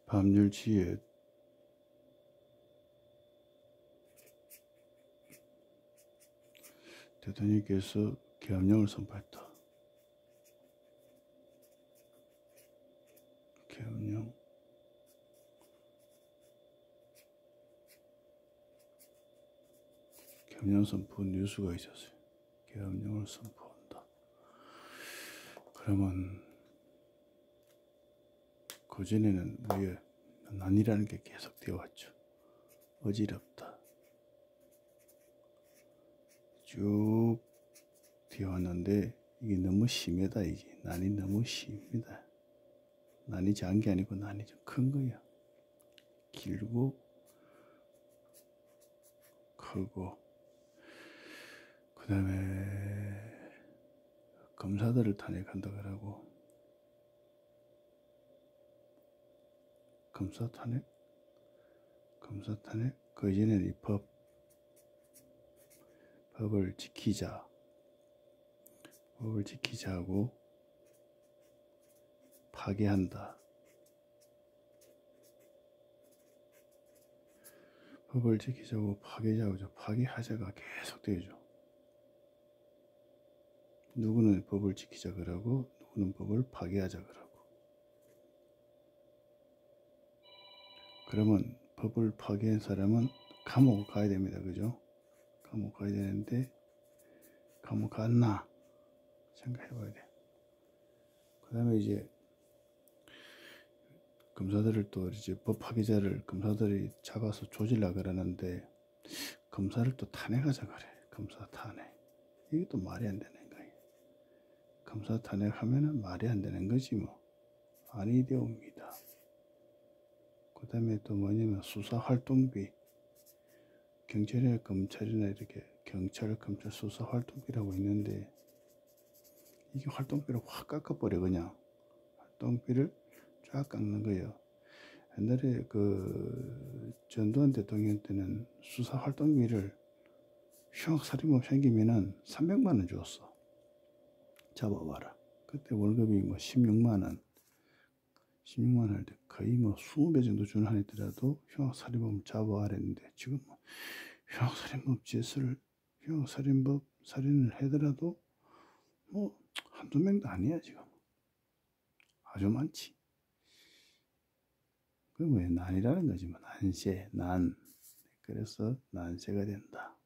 법률지에 대통령께서 계엄령을 선포했다. 계엄령 선포 뉴스가 있었어요. 계엄령을 선포한다. 그러면 그전에는 왜 난이라는 게 계속 되어 왔죠. 어지럽다. 쭉 되어 왔는데 이게 너무 심하다. 이게 난이 너무 심하다. 난이 작은 게 아니고 난이 좀 큰 거야. 길고 크고, 그 다음에 검사들을 탄핵한다 그러고. 검사 탄핵? 그 이전에는 이 법을 지키자고 파괴한다. 법을 지키자고 파괴하자가 계속 되죠. 누구는 법을 지키자 그러고 누구는 법을 파괴하자 그러고. 그러면 법을 파괴한 사람은 감옥 가야 됩니다. 그죠? 감옥 가야 되는데 감옥 갔나? 생각해 봐야 돼. 그 다음에 이제 검사들을 또 이제 법 파괴자를 검사들이 잡아서 조질라 그러는데 검사를 또 탄핵하자 그래. 검사 탄핵. 이게 또 말이 안 되는 거예요. 검사 탄핵하면은 말이 안 되는 거지 뭐. 아니 되옵니다. 그 다음에 또 뭐냐면 수사활동비. 경찰이나 검찰이나 이렇게 경찰, 검찰 수사활동비라고 있는데 이게 활동비를 확 깎아버려. 그냥 활동비를 쫙 깎는 거예요. 옛날에 그 전두환 대통령 때는 수사활동비를 흉악살인범 생기면은 300만 원 줬어. 잡아봐라. 그때 월급이 뭐 16만 원 할 때 거의 뭐 20배 정도 주는 한 있더라도 흉악살인범 잡아와야 했는데 지금 뭐 흉악살인법 살인을 하더라도 뭐 한두 명도 아니야. 지금 아주 많지. 그게 뭐야? 난이라는 거지 뭐. 난. 그래서 난세가 된다.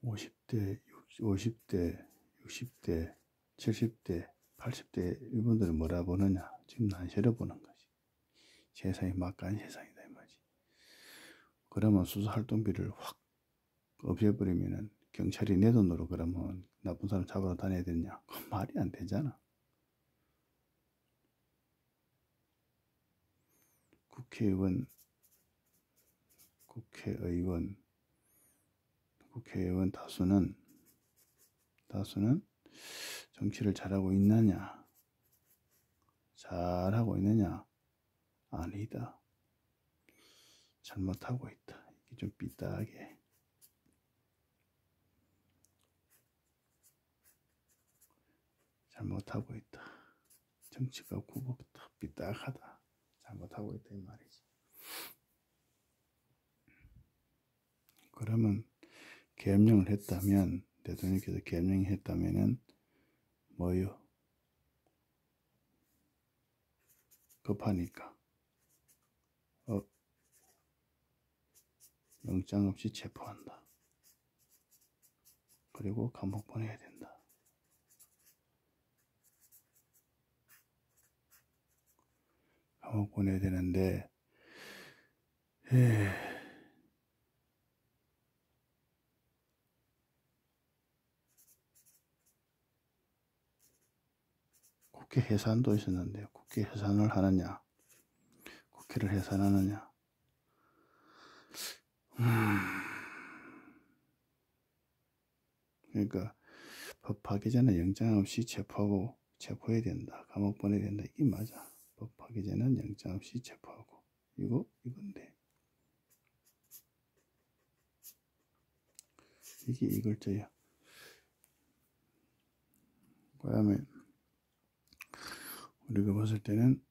(50대) (50대) (60대) (70대) (80대) 이분들은 뭐라 보느냐? 지금 난세를 보는 거지. 세상이 막간 세상이다 이 말이지. 그러면 수사활동비를 확 없애버리면은 경찰이 내 돈으로 그러면 나쁜 사람 잡아서 다녀야 되냐? 그건 말이 안 되잖아. 국회의원 다수는 정치를 잘하고 있느냐? 아니다. 잘못하고 있다. 이게 좀 삐딱하게. 잘못하고 있다. 정치가 굽었다. 삐딱하다. 잘못하고 있다 이 말이지. 그러면 계엄령을 했다면, 대통령께서 계엄령을 했다면은 뭐요? 급하니까 영장 없이 체포한다. 그리고 감옥 보내야 된다. 감옥 보내야 되는데 국회 해산도 있었는데 국회 해산을 하느냐? 국회를 해산하느냐? 그러니까 법 파기자는 영장 없이 체포해야 된다. 감옥 보내야 된다. 이게 맞아. 법 파기자는 영장 없이 체포하고 이건데 이게 이 글자야. 그 다음에 우리가 봤을 때는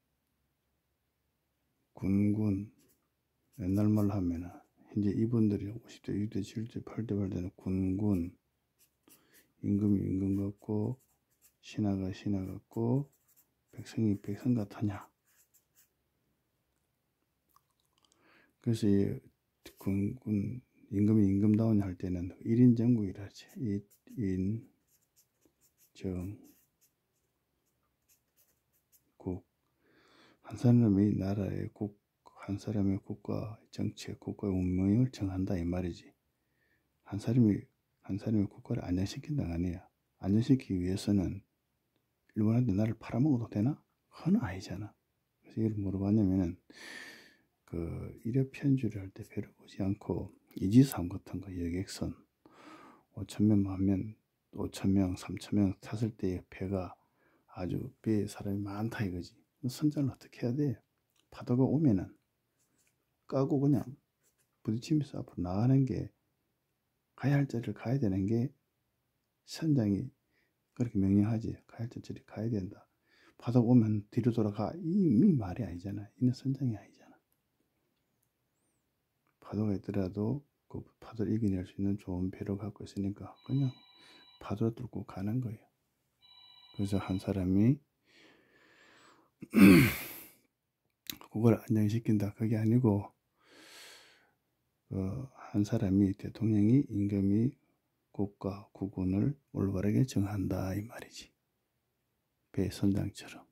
군군, 옛날 말로 하면은 현재 이분들이 50대, 60대, 70대, 80대, 80대는 군군, 임금이 임금 같고 신하가 신하 같고 백성이 백성 같으냐. 그래서 이 군군, 임금이 임금다운 할 때는 1인 정국이라 하지. 1인 정국. 한 사람이 나라의 한 사람의 국가 정책, 국가 운명을 정한다 이 말이지. 한 사람이 국가를 안정시킨다가 아니야. 안정시키기 위해서는 일본한테 나를 팔아먹어도 되나? 그건 아니잖아. 그래서 이걸 뭐로 봤냐면은 그 이력 편주를 할 때 배를 보지 않고 이지삼 같은 거 여객선 5,000명, 10,000명, 5,000명, 3,000명 탔을 때 배가 아주 배에 사람이 많다 이거지. 선장을 어떻게 해야 돼? 파도가 오면은 까고 그냥 부딪히면서 앞으로 나가는 게 가야 할 자리를 가야 되는 게 선장이 그렇게 명령하지. 가야 할 자리를 가야 된다. 파도가 오면 뒤로 돌아가. 이 말이 아니잖아. 이는 선장이 아니잖아. 파도가 있더라도 그 파도를 이겨낼 수 있는 좋은 배를 갖고 있으니까 그냥 파도를 뚫고 가는 거예요. 그래서 한 사람이 그걸 안정시킨다. 그게 아니고 한 사람이 대통령이 임금이 국가 국군을 올바르게 정한다 이 말이지. 배 선장처럼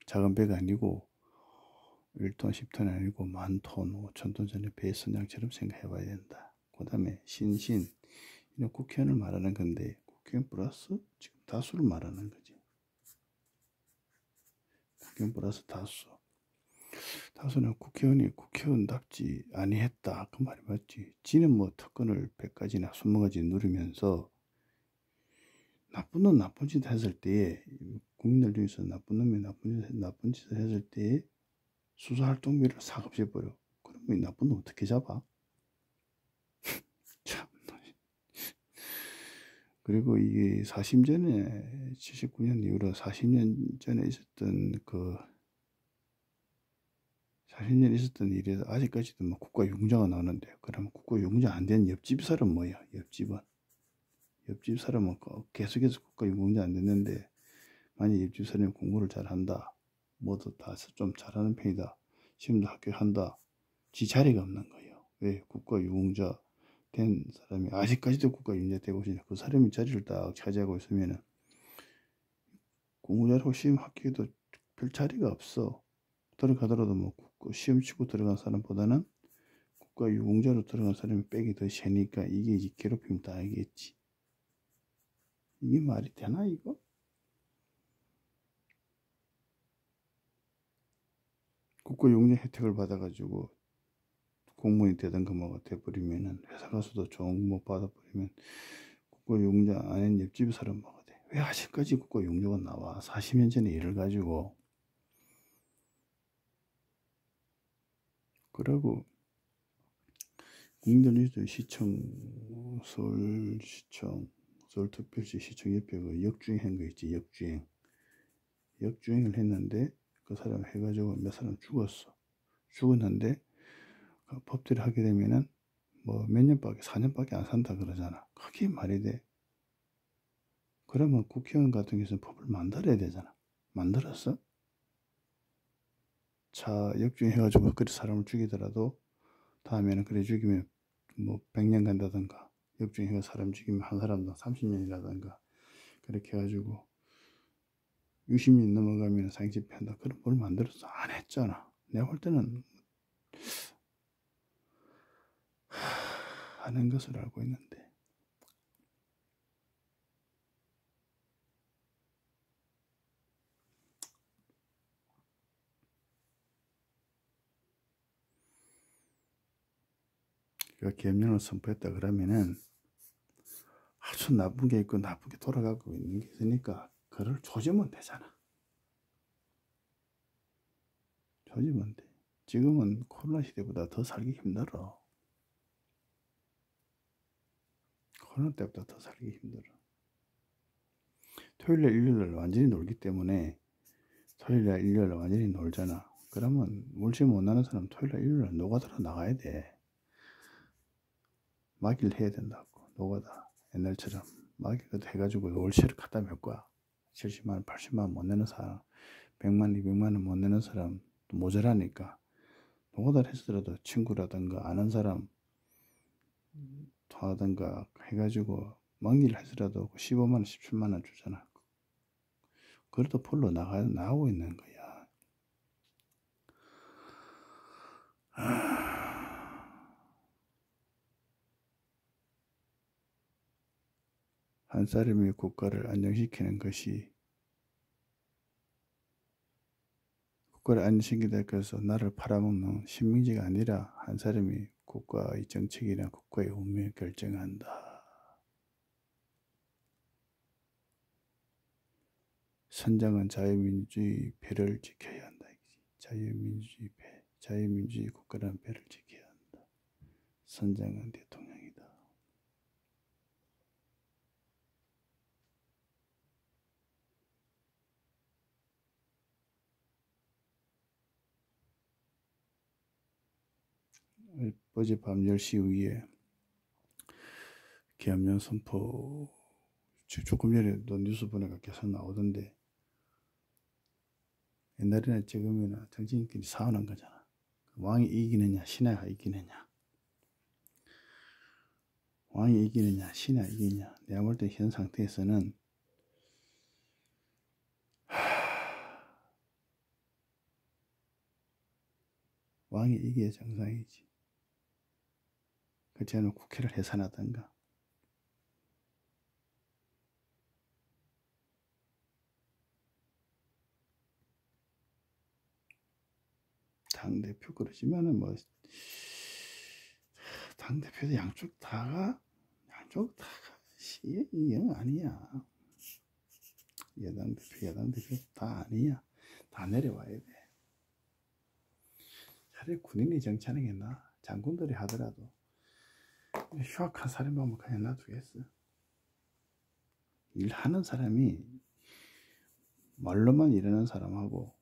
작은 배가 아니고 1톤 10톤이 아니고 10,000톤 5,000톤 전의 배 선장처럼 생각해 봐야 된다. 그 다음에 신신 이런 국회의원을 말하는 건데 국회의원 플러스 지금 다수를 말하는 거지. 국회의원 플러스 다수. 다수는 국회의원이 국회의원답지 아니했다 그 말이 맞지. 지는 뭐 특권을 100가지나 20가지 누리면서 나쁜 놈 나쁜 짓 했을 때에 국민들 중에서 나쁜 놈이 나쁜 짓을 했을 때에 수사활동비를 싹 없애버려. 그러면 나쁜 놈 어떻게 잡아? 참. 그리고 이게 40년 전에 79년 이후로 40년 전에 있었던 40년 있었던 일에 아직까지도 뭐 국가유공자가 나오는데 그러면 국가유공자 안 된 옆집 사람 뭐야? 옆집 사람은 계속해서 국가유공자 안 됐는데 만약 옆집 사람이 공부를 잘한다. 뭐도 다 좀 잘하는 편이다. 시험도 합격한다. 지 자리가 없는 거예요. 왜? 국가유공자 된 사람이 아직까지도 국가유공자 되고 있으니까 그 사람이 자리를 딱 차지하고 있으면은 공부 잘하고 시험 합격해도 별 자리가 없어. 들어가더라도 뭐 시험 치고 들어간 사람보다는 국가유공자로 들어간 사람이 빽이 더 세니까 이게 이제 괴롭힘 당하겠지. 이게 말이 되나 이거? 국가유공자 혜택을 받아가지고 공무원이 되든가 뭐가 돼버리면은 회사 가서도 좋은 거 못 받아버리면 국가유공자 아닌 옆집 사람 뭐가 돼. 왜 아직까지 국가유공자가 나와? 40년 전에 일을 가지고. 그러고 국민들 시청, 서울시청, 서울특별시 시청 옆에 그 역주행한 거 있지. 역주행을 했는데 그 사람 해가지고 몇 사람 죽었는데 그 법대로 하게 되면은 뭐 몇 년밖에 4년밖에 안 산다 그러잖아. 그게 말이 돼. 그러면 국회의원 같은 경우는 법을 만들어야 되잖아. 만들었어? 차 역주행해가지고 그리 사람을 죽이더라도 다음에는 그래 죽이면 뭐 100년 간다든가 역주행해서 사람 죽이면 한 사람당 30년이라든가 그렇게 해가지고 60년 넘어가면 상집한다. 그런 뭘 만들어서 안 했잖아. 내가 볼 때는 하는 것을 알고 있는데 그 계엄령을 선포했다 그러면은 아주 나쁜 게 있고 나쁘게 돌아가고 있는 게 있으니까 그걸 조지면 되잖아. 조지면 돼. 지금은 코로나 시대보다 더 살기 힘들어. 그런 때보다 더 살기 힘들어. 토요일날 일요일날 완전히 놀기 때문에 토요일날 일요일날 완전히 놀잖아. 그러면 물질 못 나는 사람 토요일날 일요일날 노가다로 나가야 돼. 마길 해야 된다고. 노가다 옛날처럼 마길 해가지고 월세를 갖다 몇 거야. 70만원 80만원 못 내는 사람, 100만 200만원 못 내는 사람 또 모자라니까 노가다를 했더라도 친구라든가 아는 사람 통하든가 해가지고 막일 해서라도 15만원 17만원 주잖아. 그래도 풀로 나가고 있는 거야. 한 사람이 국가를 안정시키는 것이 국가를 안정시키기 위해서 나를 팔아먹는 식민지가 아니라 한 사람이 국가의 정책이나 국가의 운명을 결정한다. 선장은 자유민주주의 배를 지켜야 한다. 자유민주주의 배, 자유민주주의 국가라는 배를 지켜야 한다. 선장은 대통령이다. 어젯밤 10시 이후에 계엄령 선포 조금 전에도 뉴스 보니까 계속 나오던데 옛날에나 지금이나 정치인끼리 싸우는 거잖아. 왕이 이기느냐 신하가 이기느냐, 왕이 이기느냐 신하가 이기느냐. 내가 볼 때 현 상태에서는 왕이 이겨야 정상이지. 그렇지 않으면 국회를 해산하든가. 당대표 그러지만은 뭐 당대표도 양쪽 다가 영 아니야. 여당 대표 다 아니야. 다 내려와야 돼. 차라리 군인이 정치하는 게 나아. 장군들이 하더라도 휴학한 사람만 그냥 놔두겠어. 일하는 사람이 말로만 일하는 사람하고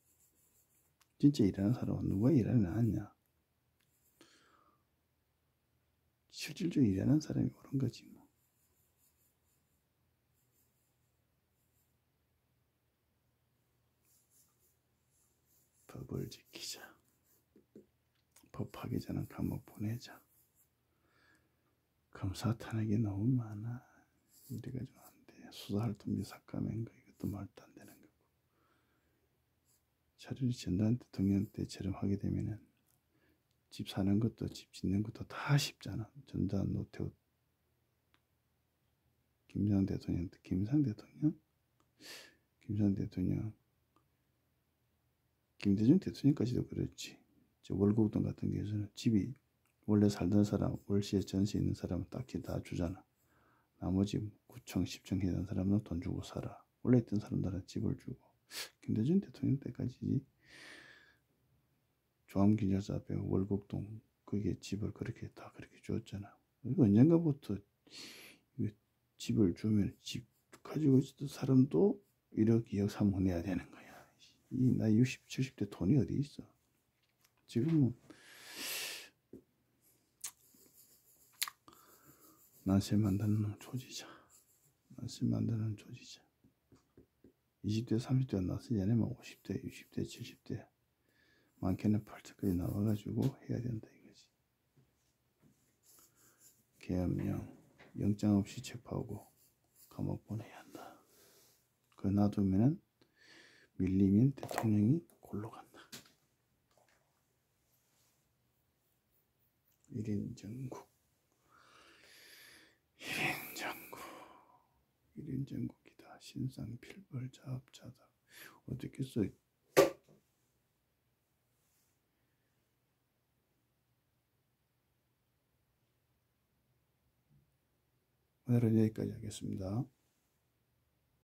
진짜 일하는 사람은 누가 일하는 낫냐. 실질적으로 일하는 사람이 옳은 거지 뭐. 법을 지키자. 법하기 전에 감옥 보내자. 검사 탄핵이 너무 많아. 이래가 좀 안 돼. 수사활동 미삭감인 거 이것도 말도 안 되는 거고. 차라리 전두환 대통령 때처럼 하게 되면은 집 사는 것도 집 짓는 것도 다 쉽잖아. 전두환, 노태우, 김상 대통령, 김대중 대통령까지도 그랬지. 월곡동 같은 경우에는 집이 원래 살던 사람, 월시에 전세 있는 사람은 딱히 다 주잖아. 나머지 9층, 10층 있는 사람은 돈 주고 살아. 원래 있던 사람들은 집을 주고. 김대중 대통령 때까지 조암기념사 앞에 월곡동 그게 집을 그렇게 다 그렇게 주었잖아. 이거 언젠가부터 집을 주면 집 가지고 있었던 사람도 1억, 2억, 3억 내야 되는 거야. 이 나이 60, 70대 돈이 어디 있어? 지금은 난세 만드는 조지자. 20대, 30대가 나서 얘네만 50대, 60대, 70대 많게는 80까지 나와가지고 해야 된다 이거지. 계엄령 영장 없이 체포하고 감옥 보내야 한다. 그거 놔두면은 밀리면 대통령이 골로 간다. 1인 전국 1인 전국이다. 신상 필벌 자업자다. 어떻게 써? 오늘은 여기까지 하겠습니다.